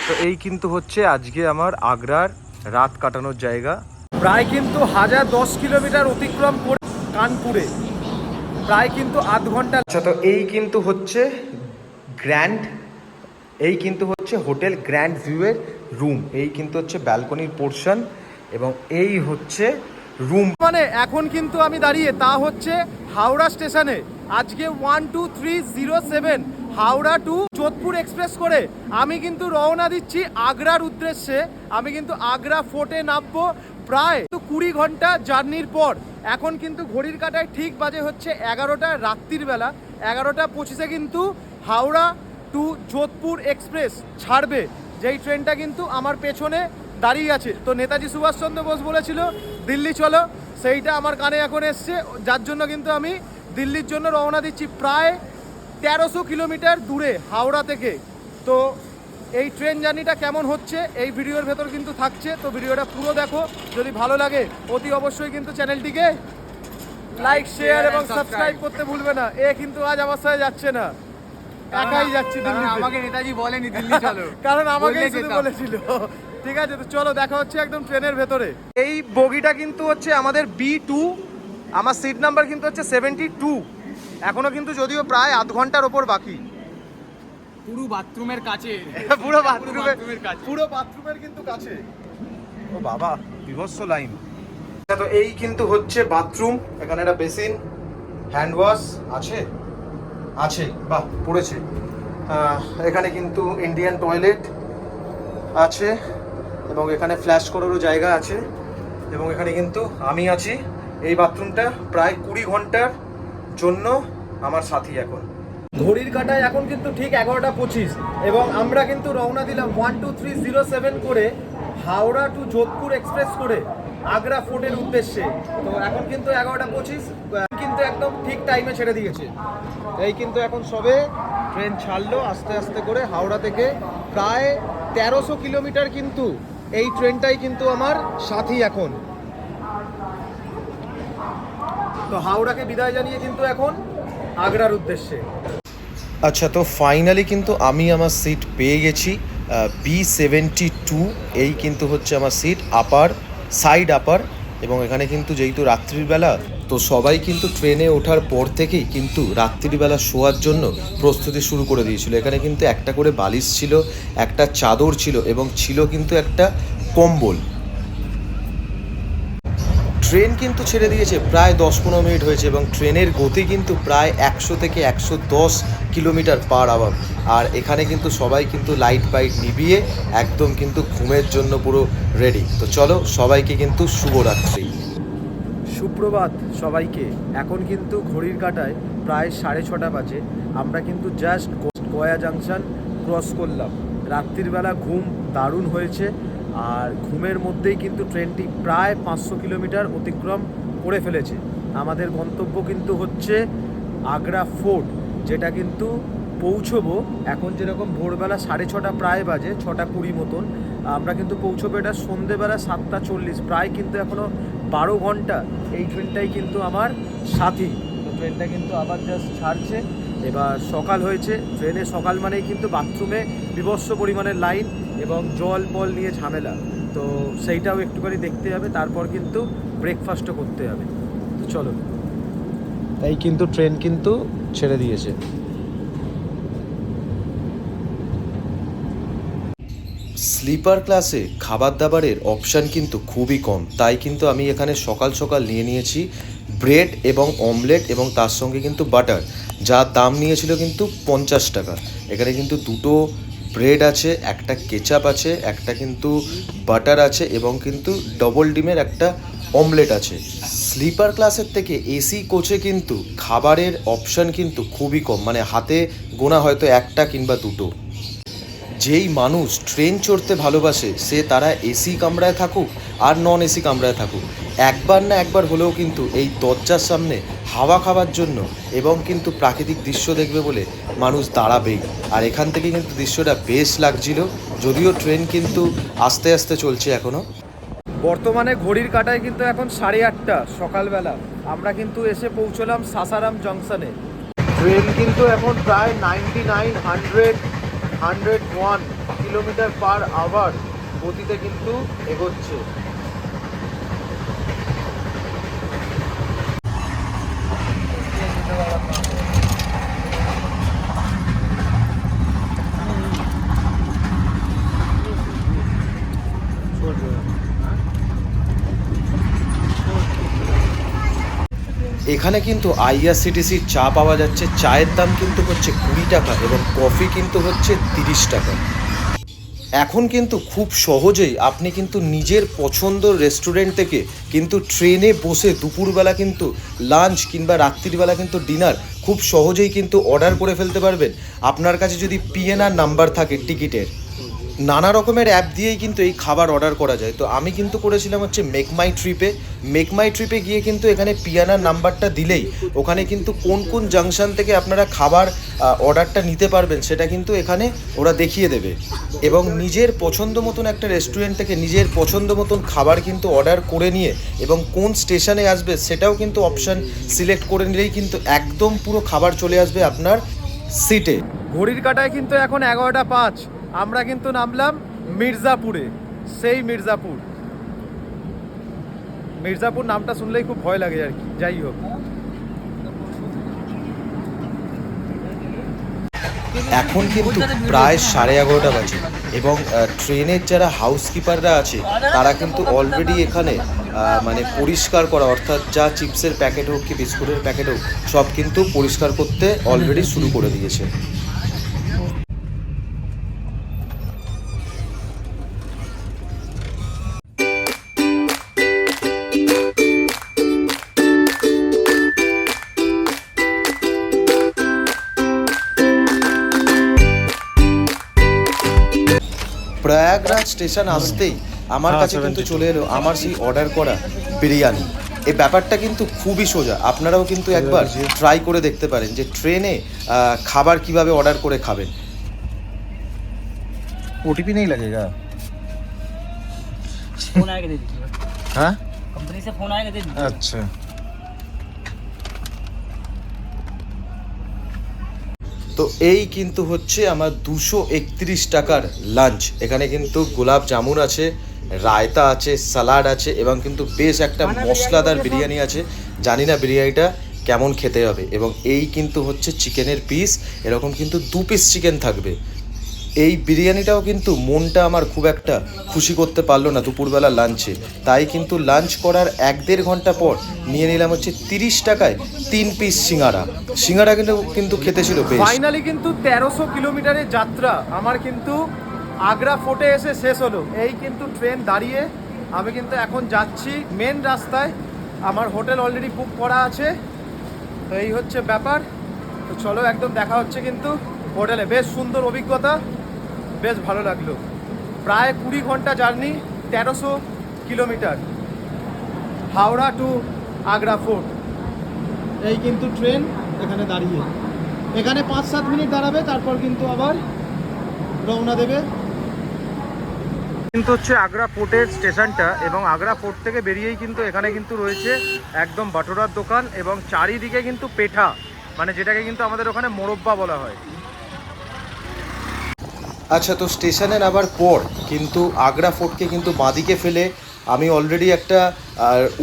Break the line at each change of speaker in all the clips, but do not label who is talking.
তো এই কিন্তু হচ্ছে আজকে আমার আগ্রার রাত কাটানোর জায়গা। প্রায় কিন্তু 1010 কিলোমিটার অতিক্রম করে কানপুরে, প্রায় কিন্তু আধ ঘন্টা। আচ্ছা, তো এই কিন্তু হচ্ছে হোটেল গ্র্যান্ড ভিউয়ের রুম। এই কিন্তু হচ্ছে ব্যালকনির পোর্শন এবং এই হচ্ছে রুম। মানে এখন কিন্তু আমি দাঁড়িয়ে তা হচ্ছে হাওড়া স্টেশনে। আজকে 12307 হাওড়া টু যোধপুর এক্সপ্রেস করে আমি কিন্তু রওনা দিচ্ছি আগ্রার উদ্দেশ্যে। আমি কিন্তু আগ্রা ফোর্টে নামবো প্রায় 20 ঘন্টা জার্নির পর। এখন কিন্তু ঘড়ির কাঁটায় ঠিক বাজে হচ্ছে 11টা রাত্রির বেলা। 11:25 কিন্তু হাওড়া টু যোধপুর এক্সপ্রেস ছাড়বে, যেই ট্রেনটা কিন্তু আমার পেছনে দাঁড়িয়ে আছে। তো নেতাজি সুভাষচন্দ্র বোস বলেছিল দিল্লি চলো, সেইটা আমার কানে এখন এসছে, যার জন্য কিন্তু আমি দিল্লির জন্য রওনা দিচ্ছি প্রায় 1300 কিলোমিটার দূরে হাওড়া থেকে। তো এই ট্রেন জার্নিটা কেমন হচ্ছে এই ভিডিওর ভেতর কিন্তু থাকছে, তো ভিডিওটা পুরো দেখো। যদি ভালো লাগে অতি অবশ্যই কিন্তু চ্যানেলটিকে লাইক শেয়ার এবং সাবস্ক্রাইব করতে ভুলবে না। এ কিন্তু আজ আমার সাথে যাচ্ছে না, একাই যাচ্ছি দিল্লি।
আমাকে নেতাজি বলেনি দিল্লি চলো,
কারণ আমাকেই শুধু বলেছিল। ঠিক আছে, তো চলো দেখা হচ্ছে একদম ট্রেনের ভেতরে। এই বগিটা কিন্তু হচ্ছে আমাদের B2, আমার সিট নাম্বার কিন্তু হচ্ছে 72। এখনো কিন্তু যদিও প্রায় আধ ঘন্টার ওপর বাকি।
পুরো বাথরুমের কাছে,
পুরো বাথরুমের কিন্তু কাছে। ও বাবা, বিভৎস লাইন। তো এই কিন্তু হচ্ছে বাথরুম। এখানে একটা বেসিন, হ্যান্ড ওয়াশ আছে বাহ পড়েছে। এখানে কিন্তু ইন্ডিয়ান টয়লেট আছে এবং এখানে ফ্ল্যাশ করারও জায়গা আছে এবং এখানে কিন্তু আমি আছি। এই বাথরুমটা প্রায় 20 ঘন্টার জন্য আমার সাথী। এখন ঘড়ির কাঁটায় এখন কিন্তু ঠিক 11:25 এবং আমরা কিন্তু রওনা দিলাম 12307 করে হাওড়া টু যোধপুর এক্সপ্রেস করে আগ্রা ফোর্টের উদ্দেশ্যে। তো এখন কিন্তু 11:25, কিন্তু একদম ঠিক টাইমে ছেড়ে দিয়েছে। এই কিন্তু এখন সবে ট্রেন ছাড়লো আস্তে আস্তে করে হাওড়া থেকে। প্রায় 1300 কিলোমিটার কিন্তু এই ট্রেনটাই কিন্তু আমার সাথী এখন। তো হাওড়াকে বিদায় জানিয়ে কিন্তু এখন আগ্রার উদ্দেশ্যে। আচ্ছা, তো ফাইনালি কিন্তু আমি আমার সিট পেয়ে গেছি। B72 এই কিন্তু হচ্ছে আমার সিট, সাইড আপার। এবং এখানে কিন্তু যেহেতু রাত্রির বেলা, তো সবাই কিন্তু ট্রেনে ওঠার পর থেকেই কিন্তু রাত্রিবেলা শোয়ার জন্য প্রস্তুতি শুরু করে দিয়েছিল। এখানে কিন্তু একটা করে বালিশ ছিল, একটা চাদর ছিল এবং ছিল কিন্তু একটা কম্বল। ট্রেন কিন্তু ছেড়ে দিয়েছে প্রায় 10-15 মিনিট হয়েছে এবং ট্রেনের গতি কিন্তু প্রায় 100 থেকে 110 কিলোমিটার পার আওয়ার। আর এখানে কিন্তু সবাই কিন্তু লাইট নিভিয়ে একদম কিন্তু ঘুমের জন্য পুরো রেডি। তো চলো সবাইকে কিন্তু শুভরাত্রি, সুপ্রভাত সবাইকে। এখন কিন্তু ঘড়ির কাঁটায় প্রায় 6:30 বাজে। আমরা কিন্তু জাস্ট গয়া জাংশন ক্রস করলাম। রাত্রির বেলা ঘুম দারুণ হয়েছে আর ঘুমের মধ্যেই কিন্তু ট্রেনটি প্রায় 500 কিলোমিটার অতিক্রম করে ফেলেছে। আমাদের গন্তব্য কিন্তু হচ্ছে আগ্রা ফোর্ট, যেটা কিন্তু পৌঁছবো এখন যেরকম ভোরবেলা 6:30 প্রায় বাজে, 6:20 মতন। আমরা কিন্তু পৌঁছবো এটা সন্ধেবেলা 7:40। প্রায় কিন্তু এখনও 12 ঘন্টা এই ট্রেনটাই কিন্তু আমার সাথী। তো ট্রেনটা কিন্তু আবার জাস্ট ছাড়ছে। এবার সকাল হয়েছে, ট্রেনে সকাল মানেই কিন্তু বাথরুমে বিভৎস পরিমাণের লাইন এবং জল নিয়ে ঝামেলা। তো সেইটাও একটুখানি দেখতে হবে, তারপর কিন্তু ব্রেকফাস্টও করতে হবে। তো চলো, তাই কিন্তু ট্রেন কিন্তু ছেড়ে দিয়েছে। স্লিপার ক্লাসে খাবার দাবারের অপশান কিন্তু খুবই কম, তাই কিন্তু আমি এখানে সকাল সকাল নিয়ে নিয়েছি ব্রেড এবং অমলেট এবং তার সঙ্গে কিন্তু বাটার, যার দাম নিয়েছিল কিন্তু 50 টাকা। এখানে কিন্তু দুটো ব্রেড আছে, একটা কেচাপ আছে, একটা কিন্তু বাটার আছে এবং কিন্তু ডবল ডিমের একটা অমলেট আছে। স্লিপার ক্লাসের থেকে এসি কোচে কিন্তু খাবারের অপশান কিন্তু খুবই কম, মানে হাতে গোনা হয়তো একটা কিংবা দুটো। যেই মানুষ ট্রেন চড়তে ভালোবাসে সে তারা এসি কামরায় থাকুক আর নন এসি কামরায় থাকুক, একবার না একবার হলেও কিন্তু এই দরজার সামনে হাওয়া খাওয়ার জন্য এবং কিন্তু প্রাকৃতিক দৃশ্য দেখবে বলে মানুষ দাঁড়াবেই। আর এখান থেকে কিন্তু দৃশ্যটা বেশ লাগছিল, যদিও ট্রেন কিন্তু আস্তে আস্তে চলছে এখনও। বর্তমানে ঘড়ির কাঁটায় কিন্তু এখন 8:30 সকালবেলা। আমরা কিন্তু এসে পৌঁছলাম সাসারাম জংশনে। ট্রেন কিন্তু এখন প্রায় 99, 100, 101 কিলোমিটার পার আওয়ার গতিতে কিন্তু এগোচ্ছে। এখানে কিন্তু আইআরসিটিসির চা পাওয়া যাচ্ছে। চায়ের দাম কিন্তু হচ্ছে 20 টাকা এবং কফি কিন্তু হচ্ছে 30 টাকা। এখন কিন্তু খুব সহজেই আপনি কিন্তু নিজের পছন্দের রেস্টুরেন্ট থেকে কিন্তু ট্রেনে বসে দুপুরবেলা কিন্তু লাঞ্চ কিংবা রাত্রিবেলা কিন্তু ডিনার খুব সহজেই কিন্তু অর্ডার করে ফেলতে পারবেন। আপনার কাছে যদি পিএনআর নাম্বার থাকে টিকিটের, নানা রকমের অ্যাপ দিয়েই কিন্তু এই খাবার অর্ডার করা যায়। তো আমি কিন্তু করেছিলাম হচ্ছে মেক মাই ট্রিপে গিয়ে কিন্তু এখানে পিয়ানার নাম্বারটা দিলেই ওখানে কিন্তু কোন কোন জাংশন থেকে আপনারা খাবার অর্ডারটা নিতে পারবেন সেটা কিন্তু এখানে ওরা দেখিয়ে দেবে। এবং নিজের পছন্দ মতন একটা রেস্টুরেন্ট থেকে নিজের পছন্দ মতন খাবার কিন্তু অর্ডার করে নিয়ে এবং কোন স্টেশনে আসবে সেটাও কিন্তু অপশান সিলেক্ট করে নিলেই কিন্তু একদম পুরো খাবার চলে আসবে আপনার সিটে। ঘড়ির কাঁটায় কিন্তু এখন 11টা 5। আমরা কিন্তু নামলাম মির্জাপুরে। সেই মির্জাপুর নামটা শুনলেই খুব ভয় লাগে আর কি। যাই হোক, এখন কিন্তু প্রায় 11:30 বাজে এবং ট্রেনের যারা হাউসকিপাররা আছে তারা কিন্তু অলরেডি এখানে মানে পরিষ্কার করা, অর্থাৎ যা চিপসের প্যাকেট হোক কি বিস্কুটের প্যাকেট হোক সব কিন্তু পরিষ্কার করতে অলরেডি শুরু করে দিয়েছে। প্রয়াগরাজ স্টেশন আসতেই আমার কাছে কিন্তু চলে এলো আমার সেই অর্ডার করা বিরিয়ানি। এই ব্যাপারটা কিন্তু খুবই সোজা, আপনারাও কিন্তু একবার ট্রাই করে দেখতে পারেন যে ট্রেনে খাবার কিভাবে অর্ডার করে খাবেন।
ओटीपी नहीं लगेगा?
फोन आएगा दे दीजिए।
हाँ,
कंपनी से फोन आएगा दे दीजिए।
अच्छा।
তো এই কিন্তু হচ্ছে আমার 231 টাকার লাঞ্চ। এখানে কিন্তু গোলাপ জামুন আছে, রায়তা আছে, সালাড আছে এবং কিন্তু বেশ একটা মশলাদার বিরিয়ানি আছে। জানি না বিরিয়ানিটা কেমন খেতে হবে। এবং এই কিন্তু হচ্ছে চিকেনের পিস, এরকম কিন্তু 2 পিস চিকেন থাকবে। এই বিরিয়ানিটাও কিন্তু মনটা আমার খুব একটা খুশি করতে পারলো না দুপুরবেলা লাঞ্চে, তাই কিন্তু লাঞ্চ করার 1-1.5 ঘন্টা পর নিয়ে নিলাম হচ্ছে 30 টাকায় 3 পিস সিঙ্গারা কিন্তু খেতে ছিল বেশ।
ফাইনালি কিন্তু 1300 কিলোমিটারের যাত্রা আমার কিন্তু আগ্রা ফোর্টে এসে শেষ হলো। এই কিন্তু ট্রেন দাঁড়িয়ে আমি কিন্তু এখন যাচ্ছি মেন রাস্তায়। আমার হোটেল অলরেডি বুক করা আছে। তো এই হচ্ছে ব্যাপার। তো চলো একদম দেখা হচ্ছে কিন্তু হোটেলে। বেশ সুন্দর অভিজ্ঞতা, বেশ ভালো লাগলো। প্রায় 20 ঘন্টা journey, 1300 kilometre, Howrah to Agra fort. এই কিন্তু ট্রেন এখানে দাঁড়িয়ে, এখানে 5-7 মিনিট দাঁড়াবে, তারপর কিন্তু আবার রওনা দেবে। কিন্তু হচ্ছে আগ্রা ফোর্টের স্টেশনটা এবং আগ্রা ফোর্ট থেকে বেরিয়েই কিন্তু এখানে কিন্তু রয়েছে একদম বাটোরার দোকান এবং চারিদিকে কিন্তু পেঠা, মানে যেটাকে কিন্তু আমাদের ওখানে মোরব্বা বলা হয়।
আচ্ছা, তো স্টেশনে নামার পর কিন্তু আগ্রা ফোর্টকে কিন্তু বাঁদিকে ফেলে আমি অলরেডি একটা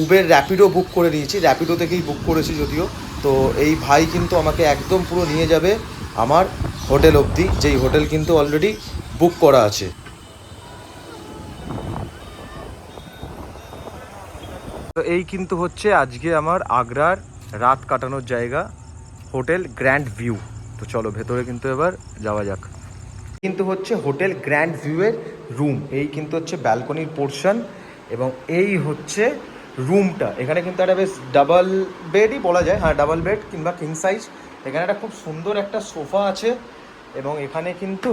উবের র্যাপিডো বুক করে নিয়েছি। র্যাপিডো থেকেই বুক করেছি যদিও। তো এই ভাই কিন্তু আমাকে একদম পুরো নিয়ে যাবে আমার হোটেল অবধি, যেই হোটেল কিন্তু অলরেডি বুক করা আছে। তো এই কিন্তু হচ্ছে আজকে আমার আগ্রার রাত কাটানোর জায়গা, হোটেল গ্র্যান্ড ভিউ। তো চলো ভেতরে কিন্তু এবার যাওয়া যাক। কিন্তু হচ্ছে হোটেল গ্র্যান্ড ভিউয়ের রুম। এই কিন্তু হচ্ছে ব্যালকনির পোর্শন এবং এই হচ্ছে রুমটা। এখানে কিন্তু একটা বেশ ডাবল বেডই বলা যায়, হ্যাঁ ডাবল বেড কিংবা কিং সাইজ। এখানে একটা খুব সুন্দর একটা সোফা আছে এবং এখানে কিন্তু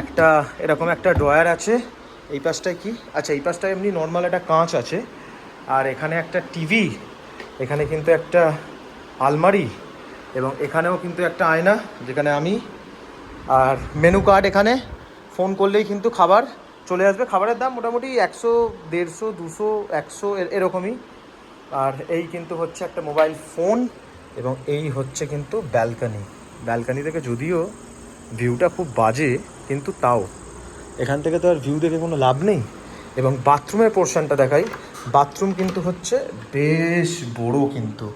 একটা এরকম একটা ড্রয়ার আছে। এই পাশটায় কি, আচ্ছা এই পাশটায় এমনি নর্মাল একটা কাঁচ আছে। আর এখানে একটা টিভি, এখানে কিন্তু একটা আলমারি এবং এখানেও কিন্তু একটা আয়না যেখানে আমি, আর মেনু কার্ড। এখানে ফোন করলেই কিন্তু খাবার চলে আসবে। খাবারের দাম মোটামুটি 100, 150, 200, 100 এরকমই। আর এই কিন্তু হচ্ছে একটা মোবাইল ফোন এবং এই হচ্ছে কিন্তু ব্যালকানি। ব্যালকানি থেকে যদিও ভিউটা খুব বাজে কিন্তু তাও এখান থেকে তো আর ভিউ দেখে কোনো লাভ নেই। এবং বাথরুমের পোর্শনটা দেখাই, বাথরুম কিন্তু হচ্ছে বেশ বড়, কিন্তু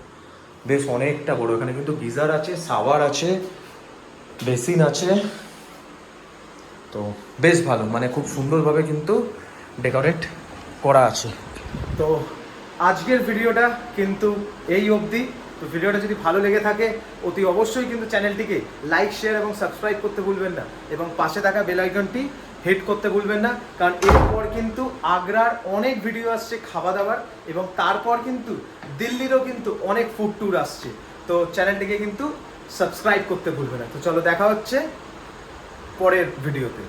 বেশ অনেকটা বড়। এখানে কিন্তু গিজার আছে, শাওয়ার আছে, বেসিন আছে, তো বেশ ভালো, মানে খুব সুন্দরভাবে কিন্তু ডেকোরেট করা আছে। তো আজকের ভিডিওটা কিন্তু এই অবধি। তো ভিডিওটা যদি ভালো লেগে থাকে অতি অবশ্যই কিন্তু চ্যানেলটিকে লাইক, শেয়ার এবং সাবস্ক্রাইব করতে ভুলবেন না, এবং পাশে থাকা বেল আইকনটি হিট করতে ভুলবেন না, কারণ এরপর কিন্তু আগ্রার অনেক ভিডিও আসছে খাওয়া দাওয়ার, এবং তারপর কিন্তু দিল্লিরও কিন্তু অনেক ফুড ট্যুর আসছে। তো চ্যানেলটিকে কিন্তু সাবস্ক্রাইব করতে ভুলবেন না। তো চলো দেখা হচ্ছে পরের ভিডিওতে।